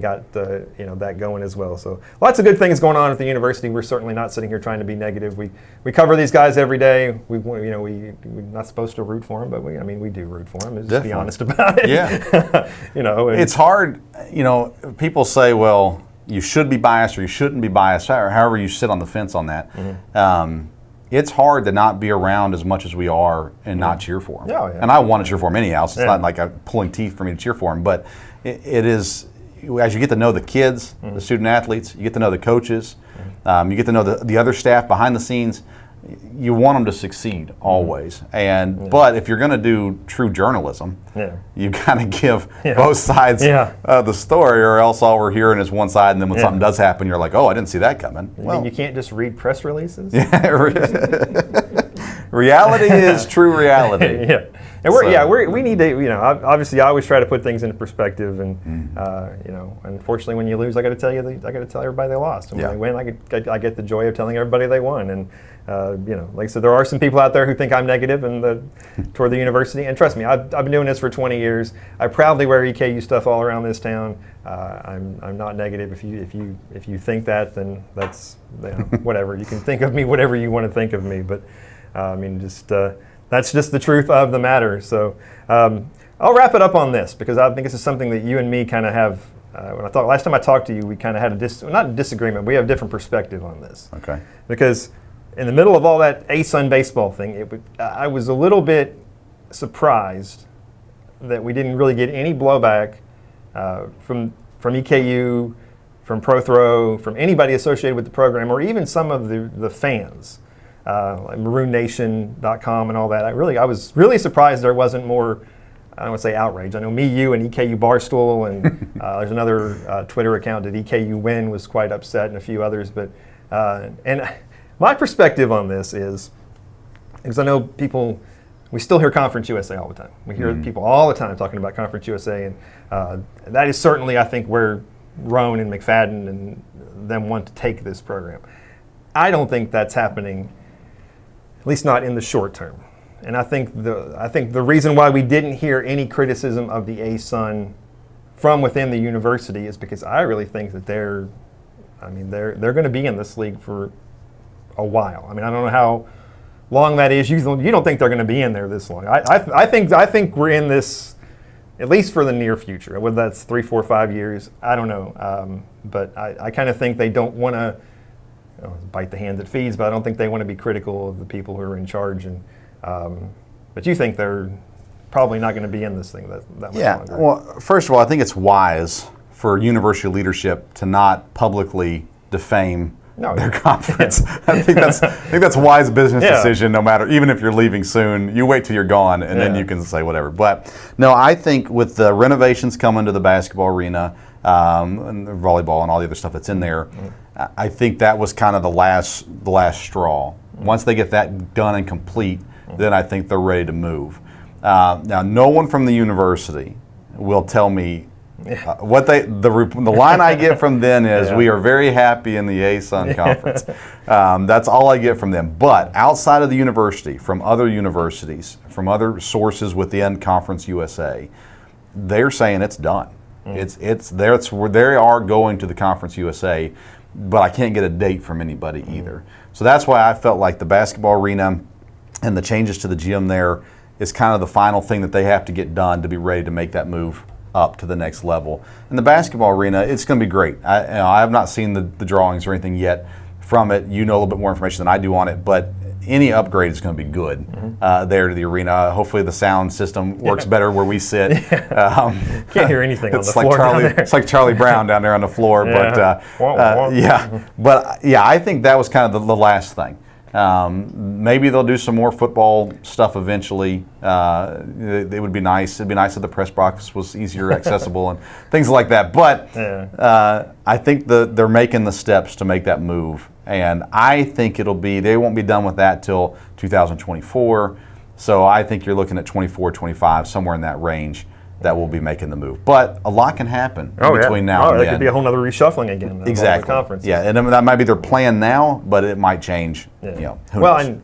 got that going as well. So lots of good things going on at the university. We're certainly not sitting here trying to be negative. We cover these guys every day. We're not supposed to root for them, but we do root for them. Just be honest about it. Yeah. It's hard. People say, well, you should be biased or you shouldn't be biased, or however you sit on the fence on that. It's hard to not be around as much as we are and not cheer for them. Yeah. And I want to cheer for them anyhow. So it's not like I'm pulling teeth for me to cheer for them, but it is. As you get to know the kids, the student athletes, you get to know the coaches, you get to know the other staff behind the scenes. You want them to succeed always, but if you're going to do true journalism, you got to give both sides of the story, or else all we're hearing is one side, and then when something does happen, you're like, oh, I didn't see that coming. Well, you can't just read press releases. Reality is true reality. And we need to, obviously I always try to put things into perspective, and unfortunately when you lose, I got to tell everybody they lost, and when they win, I get the joy of telling everybody they won. And like I said, there are some people out there who think I'm negative toward the university, and trust me, I've been doing this for 20 years. I proudly wear EKU stuff all around this town. I'm not negative. If you think that, then that's whatever. You can think of me whatever you want to think of me, but that's just the truth of the matter. So I'll wrap it up on this, because I think this is something that you and me kind of have. Last time I talked to you, we kind of had not a disagreement. We have a different perspective on this. Okay. Because in the middle of all that ASUN baseball thing, I was a little bit surprised that we didn't really get any blowback from EKU, from Pro Throw, from anybody associated with the program, or even some of the fans, like MaroonNation.com and all that. I was really surprised there wasn't more, I don't want to say outrage. I know me, you, and EKU Barstool, and there's another Twitter account that EKU Win was quite upset, and a few others. But and my perspective on this is, because I know we still hear Conference USA all the time. We hear people all the time talking about Conference USA, and that is certainly, I think, where Roan and McFadden and them want to take this program. I don't think that's happening, at least not in the short term. And I think the reason why we didn't hear any criticism of the ASUN from within the university is because I really think that they're going to be in this league for a while. I mean, I don't know how long that is. You don't think they're going to be in there this long. I think we're in this at least for the near future. Whether that's 3, 4, 5 years, I don't know. But I kind of think they don't want to bite the hand that feeds, but I don't think they want to be critical of the people who are in charge. And but you think they're probably not going to be in this thing that much longer. Yeah. Well, first of all, I think it's wise for university leadership to not publicly defame their conference. Yeah. I think that's a wise business decision. No matter, even if you're leaving soon, you wait till you're gone, and then you can say whatever. But no, I think with the renovations coming to the basketball arena, and the volleyball and all the other stuff that's in there, I think that was kind of the last straw. Once they get that done and complete, then I think they're ready to move. Now, no one from the university will tell me what the line I get from them is, we are very happy in the ASUN Conference. That's all I get from them. But outside of the university, from other universities, from other sources within Conference USA, they're saying it's done. It's where they are going to the Conference USA, but I can't get a date from anybody either. So that's why I felt like the basketball arena and the changes to the gym there is kind of the final thing that they have to get done to be ready to make that move up to the next level. And the basketball arena, it's going to be great. I have not seen the drawings or anything yet from it. You know a little bit more information than I do on it, but any upgrade is going to be good there to the arena. Hopefully the sound system works better where we sit. Can't hear anything on the floor down there. It's like Charlie Brown down there on the floor. But I think that was kind of the last thing. Maybe they'll do some more football stuff eventually. It would be nice. It'd be nice if the press box was easier accessible and things like that. But I think they're making the steps to make that move. And I think they won't be done with that till 2024. So I think you're looking at 24, 25, somewhere in that range that will be making the move. But a lot can happen between now and then. There could be a whole other reshuffling again. Exactly. The conferences. Yeah, and that might be their plan now, but it might change. Who knows? And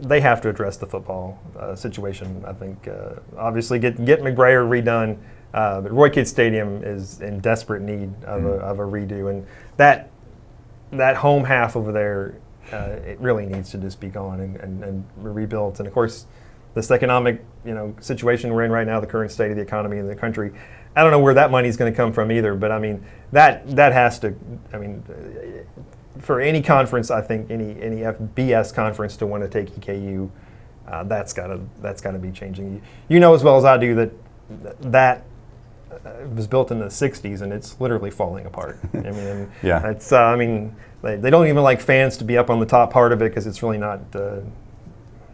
they have to address the football situation. I think obviously get McBrayer redone, but Roy Kidd Stadium is in desperate need of a redo, and that home half over there, it really needs to just be gone and rebuilt. And of course, this economic situation we're in right now, the current state of the economy in the country, I don't know where that money's going to come from either. But I mean, that has to. I mean, for any conference, I think any FBS conference to want to take EKU, that's got to be changing. You know as well as I do that was built in the '60s and it's literally falling apart. I mean, it's they don't even like fans to be up on the top part of it because it's really not.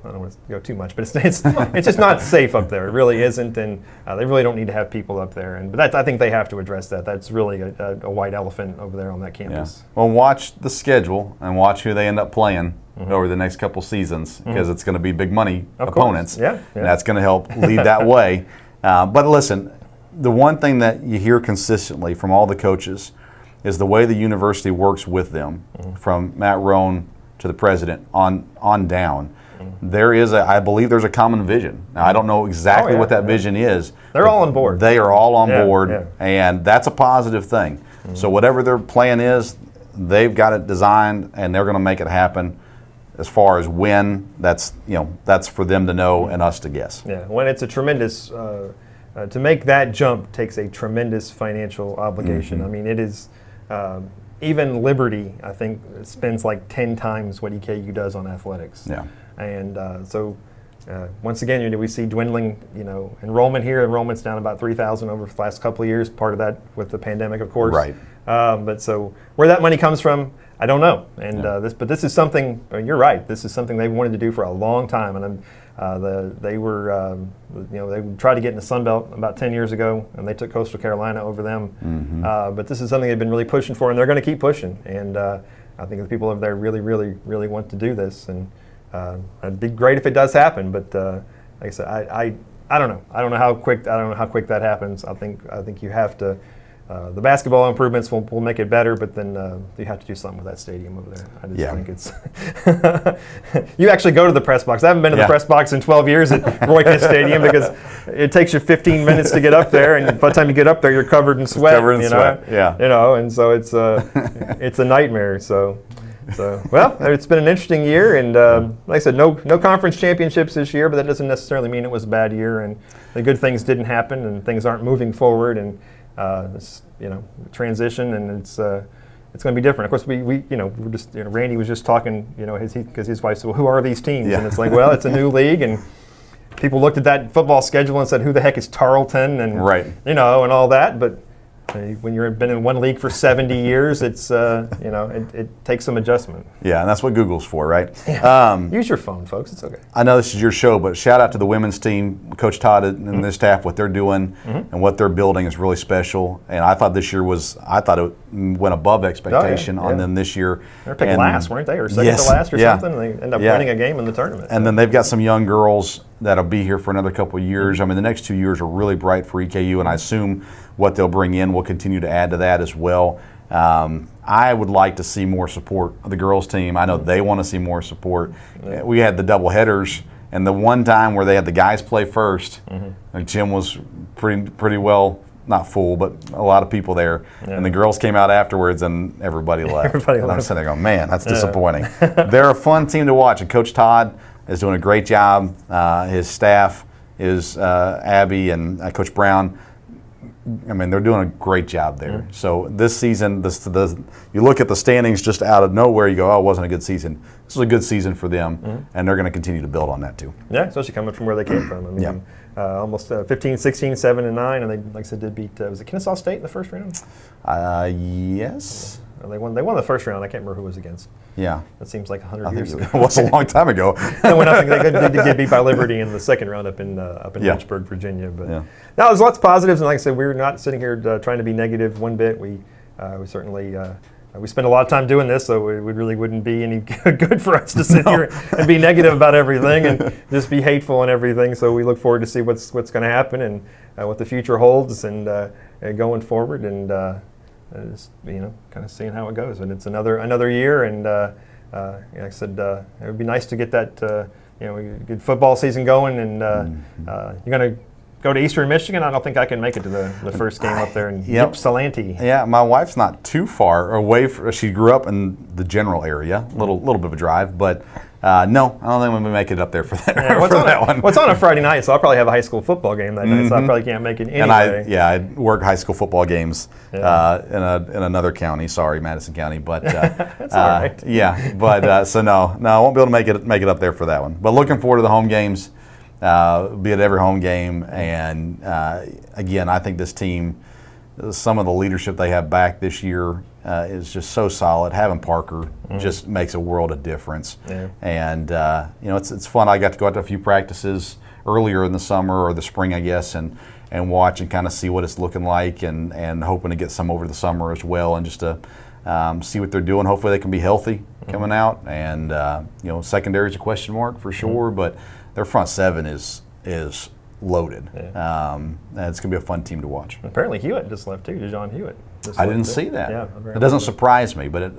I don't want to go too much, but it's just not safe up there. It really isn't, and they really don't need to have people up there. But I think they have to address that. That's really a white elephant over there on that campus. Yeah. Well, watch the schedule and watch who they end up playing over the next couple seasons because it's going to be big money Of opponents. course. Yeah. And that's going to help lead that way. But listen, the one thing that you hear consistently from all the coaches is the way the university works with them, from Matt Rohn to the president on down. There is I believe there's a common vision. Now, I don't know exactly what that vision is. They're all on board. They are all on board, yeah. and that's a positive thing. So whatever their plan is, they've got it designed, and they're going to make it happen. As far as when, that's for them to know and us to guess. Yeah, when it's a tremendous, to make that jump takes a tremendous financial obligation. I mean, it is, even Liberty, I think, spends like 10 times what EKU does on athletics. Yeah. And so, once again, we see dwindling, enrollment here. Enrollment's down about 3,000 over the last couple of years. Part of that with the pandemic, of course. Right. But so where that money comes from, I don't know. And this is something. I mean, you're right. This is something they've wanted to do for a long time. And they tried to get in the Sun Belt about 10 years ago, and they took Coastal Carolina over them. But this is something they've been really pushing for, and they're going to keep pushing. And I think the people over there really, really, really want to do this. And it'd be great if it does happen. But like I said, I don't know. I don't know how quick that happens. I think you have to. The basketball improvements will make it better, but then you have to do something with that stadium over there. I just think it's. You actually go to the press box. I haven't been to the press box in 12 years at Roykes Stadium because it takes you 15 minutes to get up there, and by the time you get up there, you're covered in sweat. And so it's a nightmare. So well, it's been an interesting year, and like I said, no conference championships this year, but that doesn't necessarily mean it was a bad year, and the good things didn't happen, and things aren't moving forward, and this transition, and it's going to be different. Of course, we're just Randy was just talking, because his wife said, well, who are these teams? And it's like, well, it's a new league, and people looked at that football schedule and said, who the heck is Tarleton, and and all that, but. When you've been in one league for 70 years, it's it takes some adjustment. Yeah, and that's what Google's for, right? Use your phone, folks. It's okay. I know this is your show, but shout out to the women's team, Coach Todd and their staff. What they're doing and what they're building is really special. And I thought this year it went above expectation on them this year. They're picked last, weren't they, or second to last or something? And they end up winning a game in the tournament. And then they've got some young girls that'll be here for another couple of years. I mean, the next 2 years are really bright for EKU, and I assume what they'll bring in will continue to add to that as well. I would like to see more support of the girls' team. I know they want to see more support. We had the double headers, and the one time where they had the guys play first, and Jim was pretty well, not full, but a lot of people there. And the girls came out afterwards, and everybody left. I'm sitting there going, man, that's disappointing. They're a fun team to watch, and Coach Todd is doing a great job. His staff is Abby and Coach Brown. I mean, they're doing a great job there. So this season, you look at the standings just out of nowhere, you go, oh, it wasn't a good season. This was a good season for them, and they're going to continue to build on that too. Yeah, especially coming from where they came from. I mean, almost 15, 16, 7, and 9, and they, like I said, did beat, was it Kennesaw State in the first round? Yes. They won the first round. I can't remember who it was against. Yeah. That seems like 100 years ago. It was a long time ago. They did get beat by Liberty in the second round up in Lynchburg, Virginia. But now there's lots of positives, and like I said, we're not sitting here trying to be negative one bit. We certainly we spend a lot of time doing this, so it really wouldn't be any good for us to sit here and be negative about everything and just be hateful and everything. So we look forward to see what's going to happen and what the future holds and going forward and. Just kind of seeing how it goes, and it's another year, and like I said, it would be nice to get that good football season going, and you're going to go to Eastern Michigan. I don't think I can make it to the first game up there in Ypsilanti. Yeah, my wife's not too far away. She grew up in the general area, little bit of a drive, but no, I don't think I'm going to make it up there for that. Well, it's on a Friday night, so I'll probably have a high school football game that night, so I probably can't make it anyway. And I work high school football games in another county. Sorry, Madison County, but that's all right. Yeah, but so no, I won't be able to make it up there for that one. But looking forward to the home games. Be at every home game, and again, I think this team, some of the leadership they have back this year is just so solid. Having Parker just makes a world of difference, and it's fun. I got to go out to a few practices earlier in the summer or the spring, I guess, and watch and kind of see what it's looking like, and hoping to get some over the summer as well, and just to see what they're doing. Hopefully they can be healthy coming out. And, secondary is a question mark for sure, but their front seven is loaded. Yeah. And it's going to be a fun team to watch. Apparently Hewitt just left too, DeJohn Hewitt. I didn't see that. Yeah, it doesn't surprise me, but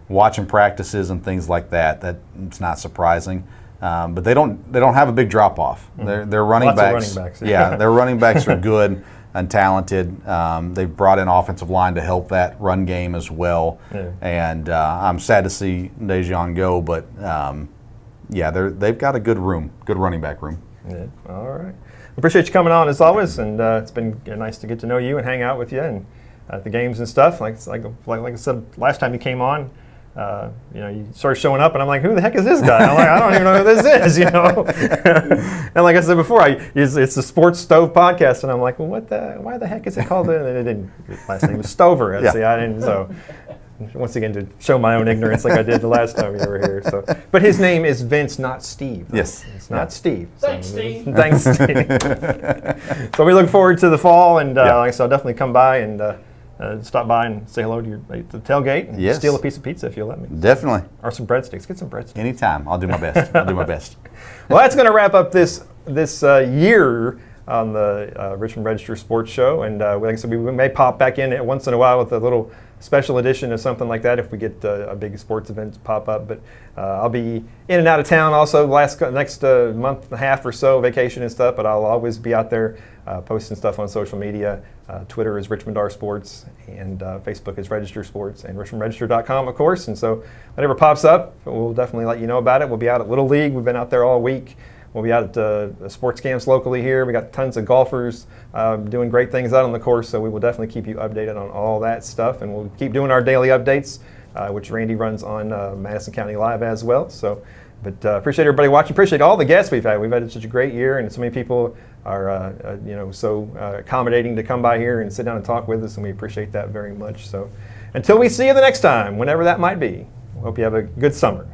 watching practices and things like that, it's not surprising. But they don't have a big drop off. Their running backs, their running backs are good and talented. They've brought in offensive line to help that run game as well. Yeah. And I'm sad to see DeJohn go, but they've got a good running back room. Yeah. All right. Appreciate you coming on as always, and it's been nice to get to know you and hang out with you and at the games and stuff. Like I said last time you came on. You started showing up, and I'm like, who the heck is this guy? I'm like, I don't even know who this is, And like I said before, it's the Sports Stove podcast, and I'm like, well, why the heck is it called? And last name was Stover. I didn't. So once again, to show my own ignorance, like I did the last time you were here. So, but his name is Vince, not Steve. Yes, it's not Steve. Thanks, Steve. Thanks, Steve. So we look forward to the fall, and like I said, I'll definitely come by and. Stop by and say hello to the tailgate and steal a piece of pizza if you'll let me. Definitely. Or some breadsticks. Get some breadsticks. Anytime. I'll do my best. Well, that's going to wrap up this year on the Richmond Register Sports Show. And like I said, we may pop back in once in a while with a little special edition or something like that if we get a big sports event pop up. But I'll be in and out of town also next month and a half or so, vacation and stuff. But I'll always be out there posting stuff on social media. Twitter is Richmond R Sports, and Facebook is Register Sports, and RichmondRegister.com, of course. And so whatever pops up, we'll definitely let you know about it. We'll be out at Little League. We've been out there all week. We'll be out at sports camps locally here. We got tons of golfers doing great things out on the course, so we will definitely keep you updated on all that stuff. And we'll keep doing our daily updates, which Randy runs on Madison County Live as well. So, but appreciate everybody watching. Appreciate all the guests we've had. We've had such a great year, and so many people are so accommodating to come by here and sit down and talk with us, and we appreciate that very much. So until we see you the next time, whenever that might be, we hope you have a good summer.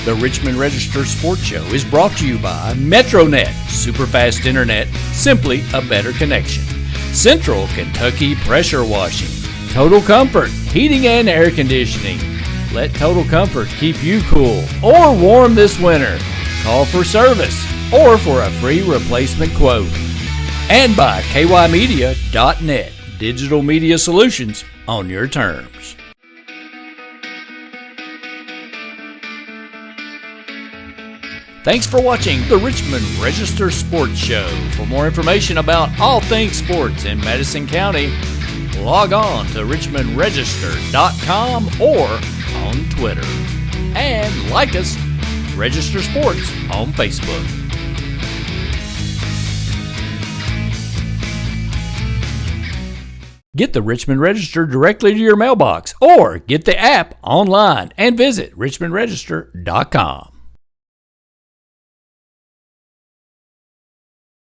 The Richmond Register Sports Show is brought to you by Metronet, superfast internet, simply a better connection. Central Kentucky Pressure Washing, Total Comfort, heating and air conditioning. Let Total Comfort keep you cool or warm this winter. Call for service or for a free replacement quote. And by kymedia.net, digital media solutions on your terms. Thanks for watching the Richmond Register Sports Show. For more information about all things sports in Madison County, log on to richmondregister.com or on Twitter. And like us, Register Sports on Facebook. Get the Richmond Register directly to your mailbox or get the app online and visit richmondregister.com.